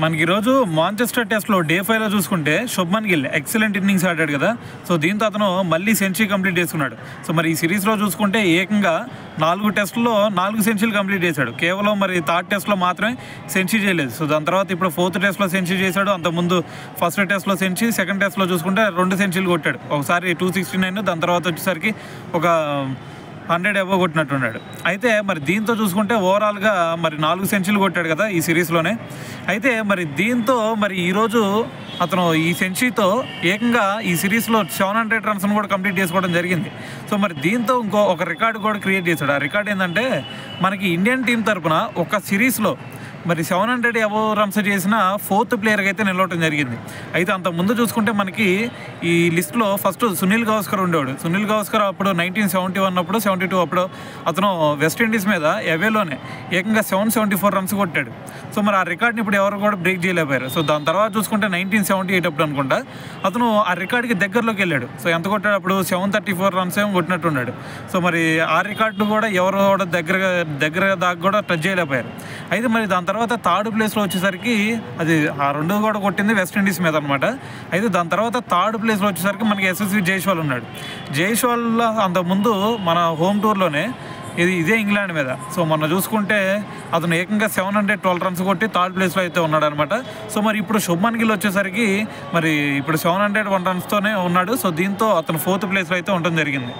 మనకి ఈరోజు మాంచెస్టర్ టెస్ట్లో డే 5లో చూసుకుంటే శుభ్మన్ గిల్ ఎక్సలెంట్ ఇన్నింగ్స్ ఆడాడు కదా. సో దీంతో అతను మళ్ళీ సెంచరీ కంప్లీట్ చేసుకున్నాడు. సో మరి ఈ సిరీస్లో చూసుకుంటే ఏకంగా 4 టెస్టుల్లో 4 సెంచరీలు కంప్లీట్ చేశాడు. కేవలం మరి థర్డ్ టెస్ట్లో మాత్రమే సెంచరీ చేయలేదు. సో దాని తర్వాత ఇప్పుడు 4th టెస్ట్లో సెంచరీ చేశాడు. అంతకుముందు ఫస్ట్ టెస్ట్లో సెంచరీ, సెకండ్ టెస్ట్లో చూసుకుంటే 2 సెంచరీలు కొట్టాడు. ఒకసారి 269, దాని తర్వాత వచ్చేసరికి ఒక 100 ఎబో కొట్టినట్టున్నాడు. అయితే మరి దీంతో చూసుకుంటే ఓవరాల్గా మరి 4 సెంచరీలు కొట్టాడు కదా ఈ సిరీస్లోనే. అయితే మరి దీంతో మరి ఈరోజు అతను ఈ సెంచరీతో ఏకంగా ఈ సిరీస్లో 700 రన్స్ను కూడా కంప్లీట్ చేసుకోవడం జరిగింది. సో మరి దీంతో ఒక రికార్డు కూడా క్రియేట్ చేశాడు. ఆ రికార్డు ఏంటంటే మనకి ఇండియన్ టీం తరఫున ఒక సిరీస్లో మరి 700 అబో రన్స్ చేసిన 4th ప్లేయర్కి అయితే నిలవటం జరిగింది. అయితే అంతకుముందు చూసుకుంటే మనకి ఈ లిస్ట్లో ఫస్ట్ సునీల్ గవాస్కర్ ఉండేవాడు. సునీల్ గవాస్కర్ అప్పుడు 1971 అప్పుడు 72 అప్పుడు అతను వెస్టిండీస్ మీద అవేలోనే ఏకంగా 774 రన్స్ కొట్టాడు. సో మరి ఆ రికార్డ్ని ఇప్పుడు ఎవరు కూడా బ్రేక్ చేయలేకపోయారు. సో దాని తర్వాత చూసుకుంటే 1978 అప్పుడు అనుకుంటా అతను ఆ రికార్డుకి దగ్గరలోకి వెళ్ళాడు. సో ఎంత కొట్టాడు అప్పుడు 734 రన్స్ ఏమో కొట్టినట్టున్నాడు. సో మరి ఆ రికార్డు కూడా ఎవరు కూడా దగ్గర దాకా కూడా టచ్ చేయలేకపోయారు. అయితే మరి దాని తర్వాత థర్డ్ ప్లేస్లో వచ్చేసరికి అది ఆ 2 కూడా కొట్టింది వెస్టిండీస్ మీద అనమాట. అయితే దాని తర్వాత థర్డ్ ప్లేస్లో వచ్చేసరికి మనకి ఎస్ఎస్వి జైస్వాల్ ఉన్నాడు. జైస్వాల్ అంతకుముందు మన హోమ్ టూర్లోనే ఇదే ఇంగ్లాండ్ మీద. సో మొన్న చూసుకుంటే అతను ఏకంగా 712 రన్స్ కొట్టి థర్డ్ ప్లేస్లో అయితే ఉన్నాడు అనమాట. సో మరి ఇప్పుడు శుభ్మన్ గిల్ వచ్చేసరికి మరి ఇప్పుడు 701 రన్స్తోనే ఉన్నాడు. సో దీంతో అతను 4th ప్లేస్లో అయితే ఉండడం జరిగింది.